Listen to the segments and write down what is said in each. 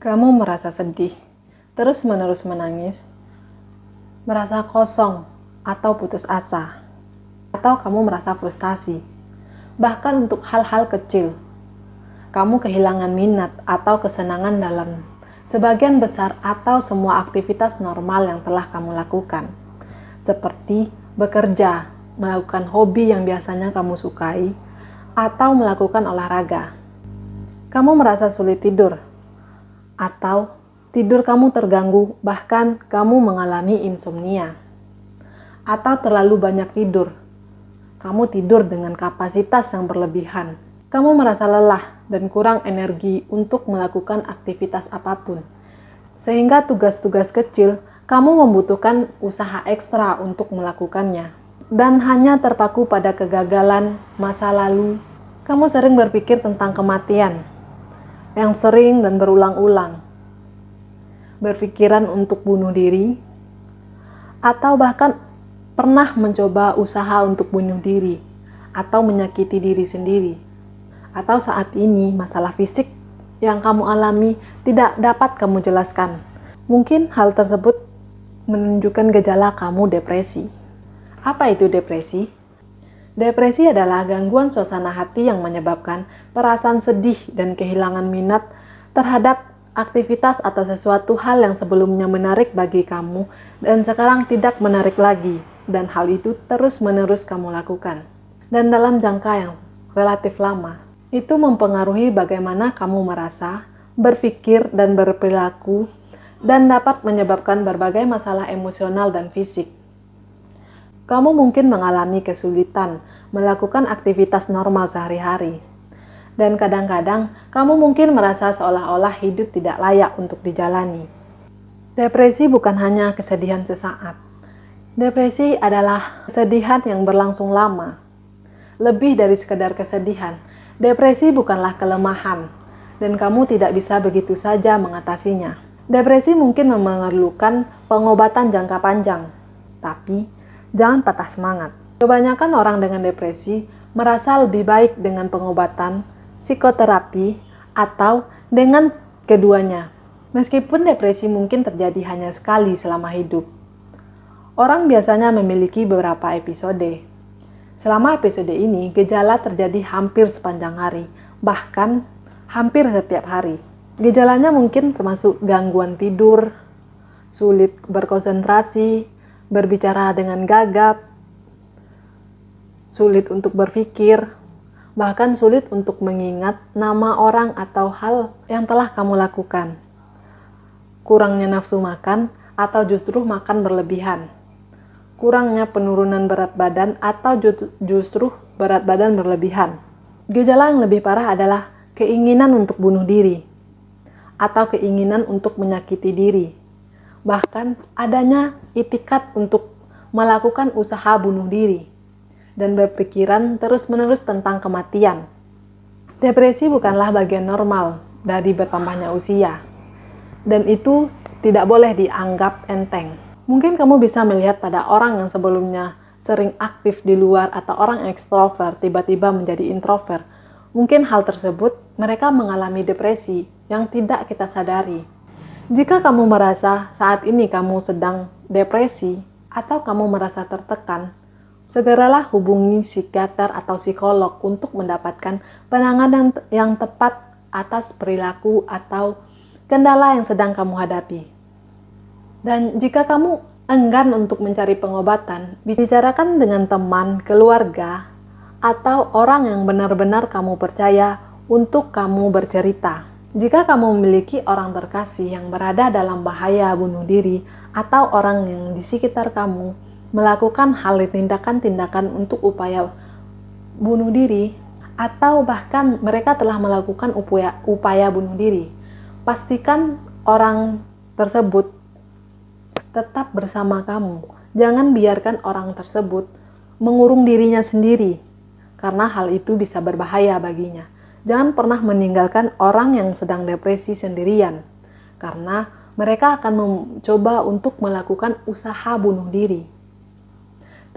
Kamu merasa sedih, terus-menerus menangis, merasa kosong atau putus asa, atau kamu merasa frustasi, bahkan untuk hal-hal kecil. Kamu kehilangan minat atau kesenangan dalam sebagian besar atau semua aktivitas normal yang telah kamu lakukan, seperti bekerja, melakukan hobi yang biasanya kamu sukai, atau melakukan olahraga. Kamu merasa sulit tidur, atau tidur kamu terganggu, bahkan kamu mengalami insomnia. Atau terlalu banyak tidur, kamu tidur dengan kapasitas yang berlebihan. Kamu merasa lelah dan kurang energi untuk melakukan aktivitas apapun. Sehingga tugas-tugas kecil, kamu membutuhkan usaha ekstra untuk melakukannya. Dan hanya terpaku pada kegagalan masa lalu, kamu sering berpikir tentang kematian yang sering dan berulang-ulang, berpikiran untuk bunuh diri, atau bahkan pernah mencoba usaha untuk bunuh diri, atau menyakiti diri sendiri, atau saat ini masalah fisik yang kamu alami tidak dapat kamu jelaskan. Mungkin hal tersebut menunjukkan gejala kamu depresi. Apa itu depresi? Depresi adalah gangguan suasana hati yang menyebabkan perasaan sedih dan kehilangan minat terhadap aktivitas atau sesuatu hal yang sebelumnya menarik bagi kamu dan sekarang tidak menarik lagi, dan hal itu terus-menerus kamu lakukan. Dan dalam jangka yang relatif lama, itu mempengaruhi bagaimana kamu merasa, berpikir, dan berperilaku, dan dapat menyebabkan berbagai masalah emosional dan fisik. Kamu mungkin mengalami kesulitan melakukan aktivitas normal sehari-hari. Dan kadang-kadang, kamu mungkin merasa seolah-olah hidup tidak layak untuk dijalani. Depresi bukan hanya kesedihan sesaat. Depresi adalah kesedihan yang berlangsung lama. Lebih dari sekedar kesedihan, depresi bukanlah kelemahan, dan kamu tidak bisa begitu saja mengatasinya. Depresi mungkin memerlukan pengobatan jangka panjang, tapi jangan patah semangat. Kebanyakan orang dengan depresi merasa lebih baik dengan pengobatan, psikoterapi, atau dengan keduanya. Meskipun depresi mungkin terjadi hanya sekali selama hidup. Orang biasanya memiliki beberapa episode. Selama episode ini, gejala terjadi hampir sepanjang hari, bahkan hampir setiap hari. Gejalanya mungkin termasuk gangguan tidur, sulit berkonsentrasi, berbicara dengan gagap, sulit untuk berpikir, bahkan sulit untuk mengingat nama orang atau hal yang telah kamu lakukan. Kurangnya nafsu makan atau justru makan berlebihan. Kurangnya penurunan berat badan atau justru berat badan berlebihan. Gejala yang lebih parah adalah keinginan untuk bunuh diri atau keinginan untuk menyakiti diri. Bahkan adanya itikat untuk melakukan usaha bunuh diri dan berpikiran terus-menerus tentang kematian. Depresi bukanlah bagian normal dari bertambahnya usia, dan itu tidak boleh dianggap enteng. Mungkin kamu bisa melihat pada orang yang sebelumnya sering aktif di luar atau orang ekstrovert tiba-tiba menjadi introvert. Mungkin hal tersebut mereka mengalami depresi yang tidak kita sadari. Jika kamu merasa saat ini kamu sedang depresi atau kamu merasa tertekan, segeralah hubungi psikiater atau psikolog untuk mendapatkan penanganan yang tepat atas perilaku atau kendala yang sedang kamu hadapi. Dan jika kamu enggan untuk mencari pengobatan, bicarakan dengan teman, keluarga, atau orang yang benar-benar kamu percaya untuk kamu bercerita. Jika kamu memiliki orang terkasih yang berada dalam bahaya bunuh diri atau orang yang di sekitar kamu melakukan hal tindakan-tindakan untuk upaya bunuh diri, atau bahkan mereka telah melakukan upaya bunuh diri, pastikan orang tersebut tetap bersama kamu. Jangan biarkan orang tersebut mengurung dirinya sendiri, karena hal itu bisa berbahaya baginya. Jangan pernah meninggalkan orang yang sedang depresi sendirian, karena mereka akan mencoba untuk melakukan usaha bunuh diri.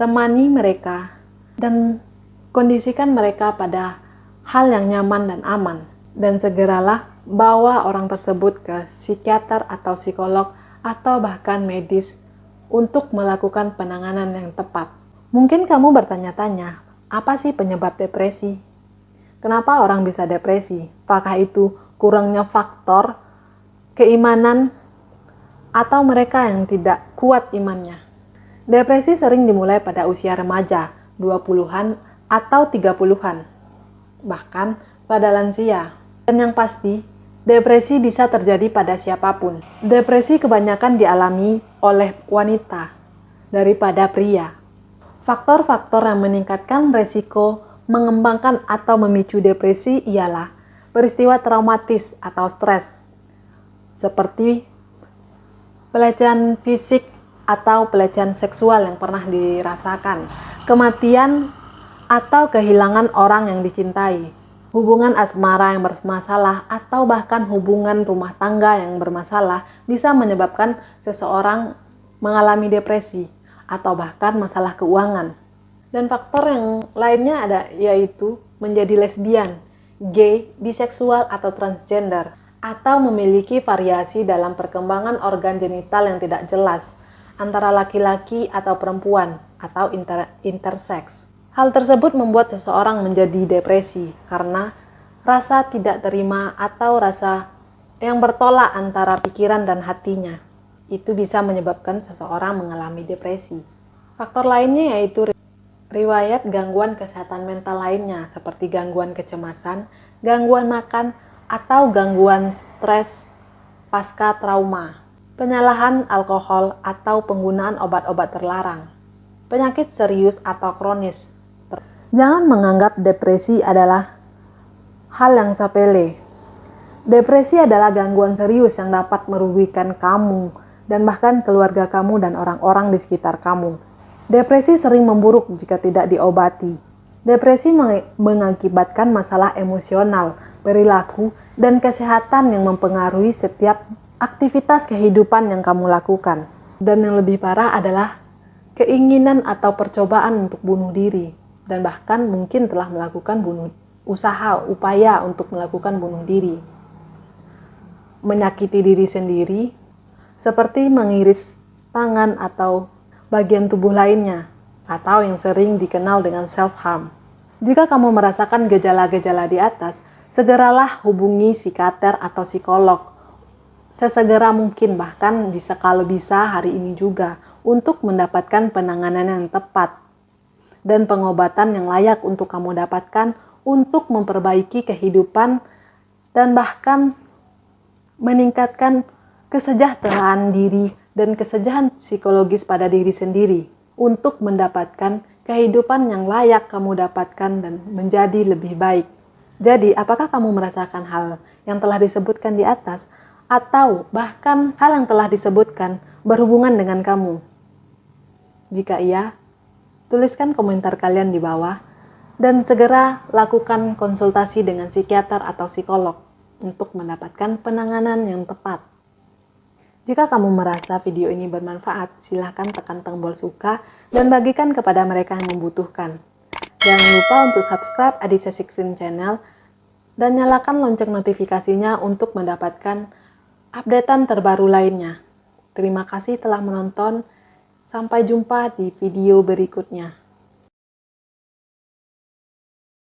Temani mereka dan kondisikan mereka pada hal yang nyaman dan aman, dan segeralah bawa orang tersebut ke psikiater atau psikolog atau bahkan medis untuk melakukan penanganan yang tepat. Mungkin kamu bertanya-tanya, apa sih penyebab depresi? Kenapa orang bisa depresi? Apakah itu kurangnya faktor keimanan atau mereka yang tidak kuat imannya? Depresi sering dimulai pada usia remaja, 20-an atau 30-an, bahkan pada lansia. Dan yang pasti, depresi bisa terjadi pada siapapun. Depresi kebanyakan dialami oleh wanita daripada pria. Faktor-faktor yang meningkatkan resiko mengembangkan atau memicu depresi ialah peristiwa traumatis atau stres, seperti pelecehan fisik atau pelecehan seksual yang pernah dirasakan, kematian atau kehilangan orang yang dicintai, hubungan asmara yang bermasalah, atau bahkan hubungan rumah tangga yang bermasalah bisa menyebabkan seseorang mengalami depresi atau bahkan masalah keuangan. Dan faktor yang lainnya ada yaitu menjadi lesbian, gay, biseksual atau transgender, atau memiliki variasi dalam perkembangan organ genital yang tidak jelas antara laki-laki atau perempuan atau intersex. Hal tersebut membuat seseorang menjadi depresi karena rasa tidak terima atau rasa yang bertolak antara pikiran dan hatinya. Itu bisa menyebabkan seseorang mengalami depresi. Faktor lainnya yaitu riwayat gangguan kesehatan mental lainnya seperti gangguan kecemasan, gangguan makan, atau gangguan stres pasca trauma, penyalahan alkohol atau penggunaan obat-obat terlarang, penyakit serius atau kronis. Jangan menganggap depresi adalah hal yang sepele. Depresi adalah gangguan serius yang dapat merugikan kamu dan bahkan keluarga kamu dan orang-orang di sekitar kamu. Depresi sering memburuk jika tidak diobati. Depresi mengakibatkan masalah emosional, perilaku, dan kesehatan yang mempengaruhi setiap aktivitas kehidupan yang kamu lakukan. Dan yang lebih parah adalah keinginan atau percobaan untuk bunuh diri, dan bahkan mungkin telah melakukan upaya untuk melakukan bunuh diri. Menyakiti diri sendiri, seperti mengiris tangan atau bagian tubuh lainnya, atau yang sering dikenal dengan self-harm. Jika kamu merasakan gejala-gejala di atas, segeralah hubungi psikiater atau psikolog sesegera mungkin, bahkan kalau bisa hari ini juga, untuk mendapatkan penanganan yang tepat dan pengobatan yang layak untuk kamu dapatkan untuk memperbaiki kehidupan dan bahkan meningkatkan kesejahteraan diri dan kesejahteraan psikologis pada diri sendiri untuk mendapatkan kehidupan yang layak kamu dapatkan dan menjadi lebih baik. Jadi, apakah kamu merasakan hal yang telah disebutkan di atas atau bahkan hal yang telah disebutkan berhubungan dengan kamu? Jika iya, tuliskan komentar kalian di bawah dan segera lakukan konsultasi dengan psikiater atau psikolog untuk mendapatkan penanganan yang tepat. Jika kamu merasa video ini bermanfaat, silahkan tekan tombol suka dan bagikan kepada mereka yang membutuhkan. Jangan lupa untuk subscribe Adisa Siksin Channel dan nyalakan lonceng notifikasinya untuk mendapatkan updatean terbaru lainnya. Terima kasih telah menonton. Sampai jumpa di video berikutnya.